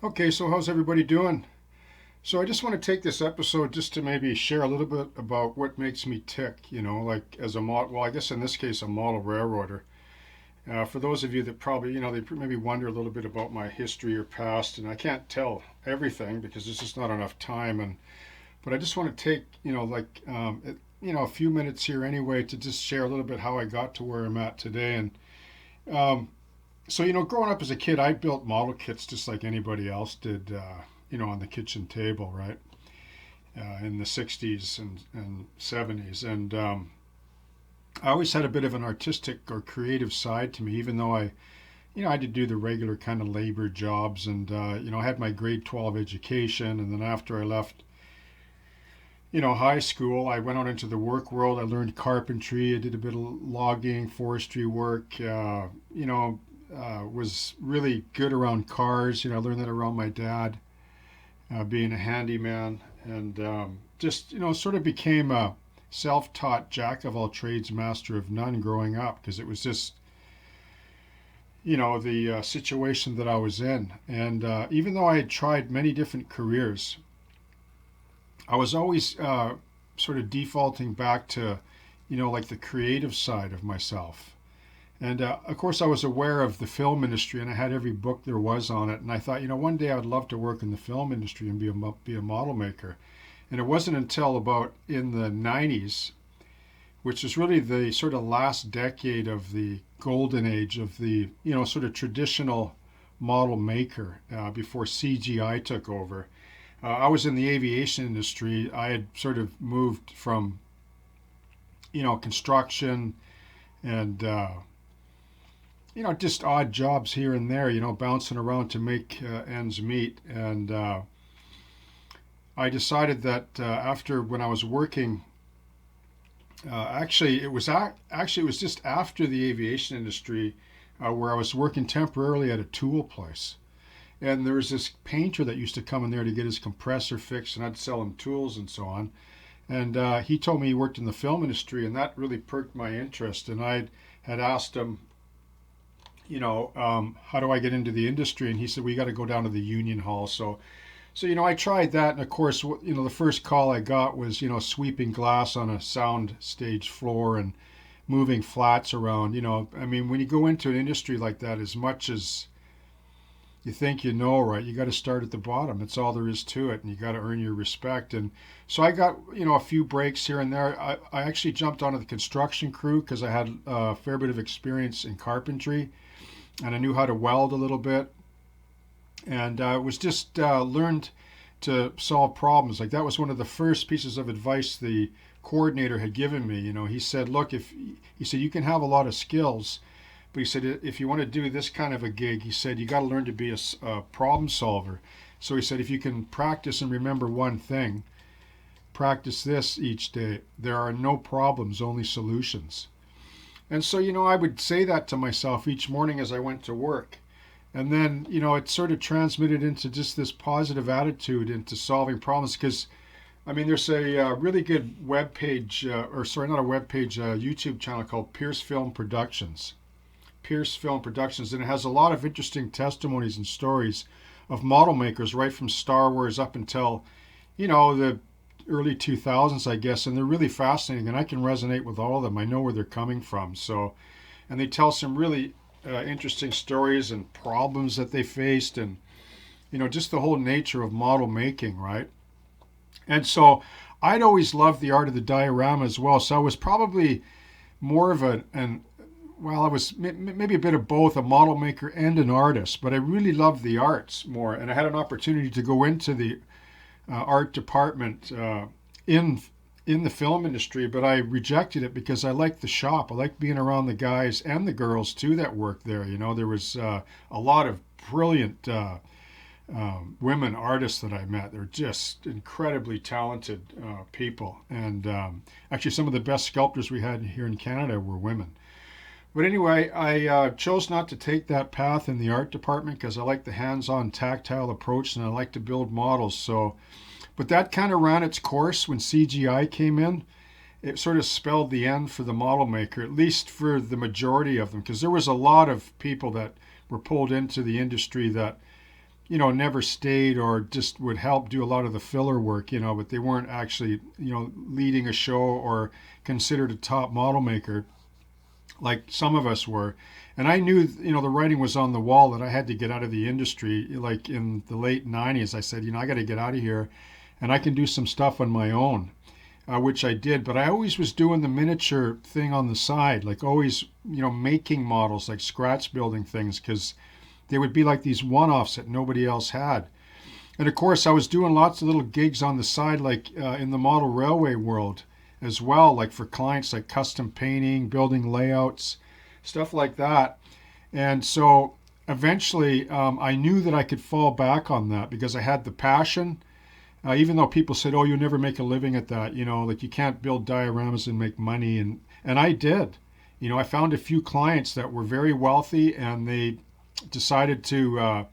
Okay, so how's everybody doing? So I just want to take this episode just to maybe share a little bit about what makes me tick, like as a model, well, I guess in this case, a model railroader. For those of you that probably, they maybe wonder a little bit about my history or past, and I can't tell everything because there's just not enough time. But I just want to take, a few minutes here anyway to just share a little bit how I got to where I'm at today. And um, so, growing up as a kid, I built model kits just like anybody else did, on the kitchen table, right? In the 60s and 70s. And I always had a bit of an artistic or creative side to me, even though I had to do the regular kind of labor jobs. And, I had my grade 12 education. And then after I left, high school, I went out into the work world. I learned carpentry. I did a bit of logging, forestry work, was really good around cars. I learned that around my dad, being a handyman, and just sort of became a self-taught jack of all trades, master of none growing up because it was just the situation that I was in. And even though I had tried many different careers, I was always sort of defaulting back to like the creative side of myself. And of course, I was aware of the film industry, and I had every book there was on it. And I thought, one day I would love to work in the film industry and be a model maker. And it wasn't until about in the 90s, which is really the sort of last decade of the golden age of the sort of traditional model maker before CGI took over. I was in the aviation industry. I had sort of moved from construction and just odd jobs here and there, bouncing around to make ends meet. And I decided that after when I was working, actually it was just after the aviation industry where I was working temporarily at a tool place. And there was this painter that used to come in there to get his compressor fixed, and I'd sell him tools and so on. And he told me he worked in the film industry, and that really perked my interest. And I had asked him, how do I get into the industry? And he said, we got to go down to the union hall. So I tried that. And of course, the first call I got was, sweeping glass on a sound stage floor and moving flats around. I mean, when you go into an industry like that, as much as you think right, you got to start at the bottom. That's all there is to it. And you got to earn your respect. And so I got, a few breaks here and there. I actually jumped onto the construction crew because I had a fair bit of experience in carpentry and I knew how to weld a little bit, and it was just learned to solve problems. Like that was one of the first pieces of advice the coordinator had given me. He said, "Look, if he said you can have a lot of skills, but he said if you want to do this kind of a gig, he said you got to learn to be a problem solver. So he said if you can practice and remember one thing, practice this each day. There are no problems, only solutions." And so, I would say that to myself each morning as I went to work. And then, it sort of transmitted into just this positive attitude into solving problems. Because, I mean, there's a really good web page, or sorry, not a web page, a YouTube channel called Pierce Film Productions. Pierce Film Productions. And it has a lot of interesting testimonies and stories of model makers right from Star Wars up until, the early 2000s, I guess, and they're really fascinating, and I can resonate with all of them. I know where they're coming from. So, and they tell some really interesting stories and problems that they faced, and just the whole nature of model making, right? And so, I'd always loved the art of the diorama as well. So I was probably more of I was maybe a bit of both, a model maker and an artist, but I really loved the arts more, and I had an opportunity to go into the art department in the film industry, but I rejected it because I liked the shop. I liked being around the guys and the girls too that worked there. There was a lot of brilliant women artists that I met. They're just incredibly talented people, and actually some of the best sculptors we had here in Canada were women. But anyway, I chose not to take that path in the art department because I like the hands-on tactile approach and I like to build models. But that kind of ran its course when CGI came in. It sort of spelled the end for the model maker, at least for the majority of them, because there was a lot of people that were pulled into the industry that never stayed or just would help do a lot of the filler work, but they weren't actually, leading a show or considered a top model maker like some of us were. And I knew, the writing was on the wall that I had to get out of the industry. Like in the late 90s, I said, I got to get out of here and I can do some stuff on my own, which I did. But I always was doing the miniature thing on the side, like always, making models, like scratch building things, because they would be like these one-offs that nobody else had. And of course, I was doing lots of little gigs on the side, like in the model railway world as well, like for clients, like custom painting, building layouts, stuff like that. And so eventually I knew that I could fall back on that because I had the passion. Even though people said, oh, you'll never make a living at that, like you can't build dioramas and make money. And I did. I found a few clients that were very wealthy and they decided to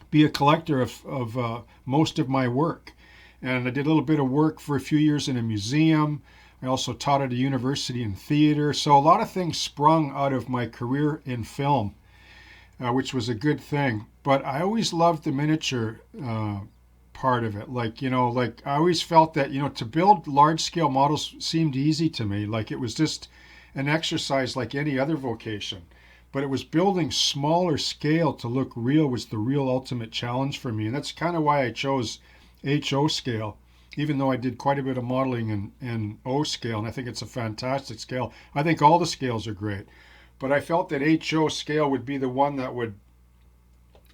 be a collector of most of my work. And I did a little bit of work for a few years in a museum. I also taught at a university in theater. So a lot of things sprung out of my career in film, which was a good thing. But I always loved the miniature part of it. Like I always felt that, to build large scale models seemed easy to me. Like it was just an exercise like any other vocation. But it was building smaller scale to look real was the real ultimate challenge for me. And that's kind of why I chose HO scale, even though I did quite a bit of modeling in O scale, and I think it's a fantastic scale. I think all the scales are great, but I felt that HO scale would be the one that would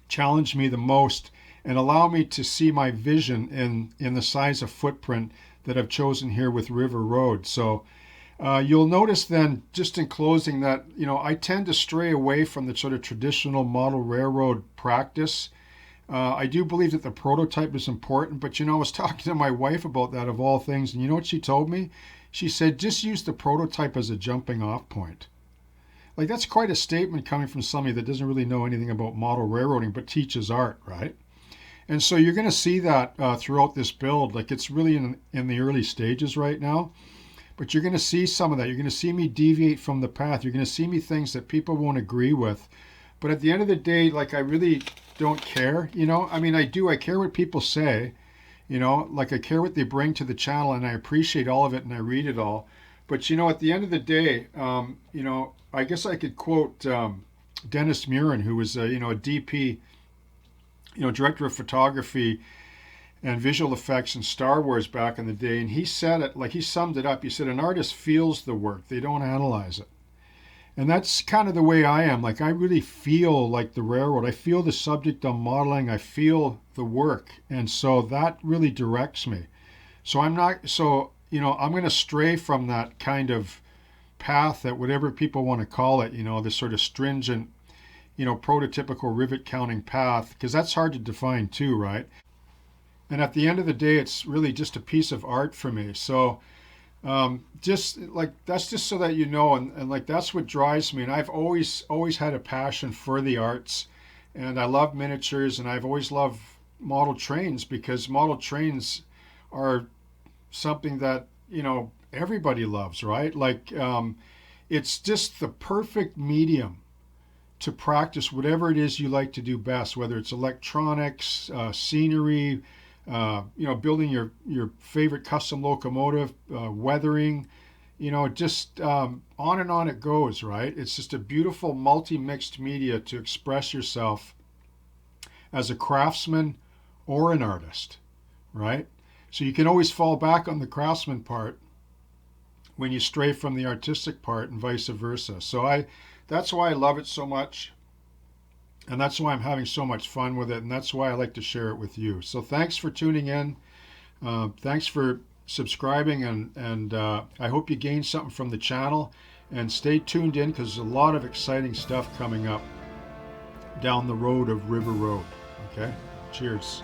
challenge me the most and allow me to see my vision in the size of footprint that I've chosen here with River Road. So you'll notice then, just in closing, that I tend to stray away from the sort of traditional model railroad practice. I do believe that the prototype is important, but I was talking to my wife about that of all things, and you know what she told me? She said, just use the prototype as a jumping off point. Like that's quite a statement coming from somebody that doesn't really know anything about model railroading, but teaches art, right? And so you're going to see that throughout this build. Like it's really in the early stages right now, but you're going to see some of that. You're going to see me deviate from the path. You're going to see me things that people won't agree with. But at the end of the day, like I really don't care, I mean, I do. I care what people say, like I care what they bring to the channel, and I appreciate all of it and I read it all. But, at the end of the day, I guess I could quote Dennis Muren, who was, a DP, director of photography and visual effects in Star Wars back in the day. And he said it, like he summed it up. He said, an artist feels the work, they don't analyze it. And that's kind of the way I am. Like I really feel like the railroad. I feel the subject I'm modeling. I feel the work. And so that really directs me. So I'm going to stray from that kind of path, that whatever people want to call it, this sort of stringent, prototypical rivet counting path, because that's hard to define too, right? And at the end of the day, it's really just a piece of art for me. So just like that's just so that and like that's what drives me. And I've always had a passion for the arts, and I love miniatures, and I've always loved model trains because model trains are something that everybody loves, right? Like it's just the perfect medium to practice whatever it is you like to do best, whether it's electronics, scenery, building your favorite custom locomotive, weathering, just on and on it goes, right? It's just a beautiful multi-mixed media to express yourself as a craftsman or an artist, right? So you can always fall back on the craftsman part when you stray from the artistic part and vice versa. So that's why I love it so much. And that's why I'm having so much fun with it. And that's why I like to share it with you. So thanks for tuning in. Thanks for subscribing. And I hope you gained something from the channel. And stay tuned in because there's a lot of exciting stuff coming up down the road of River Road. Okay? Cheers.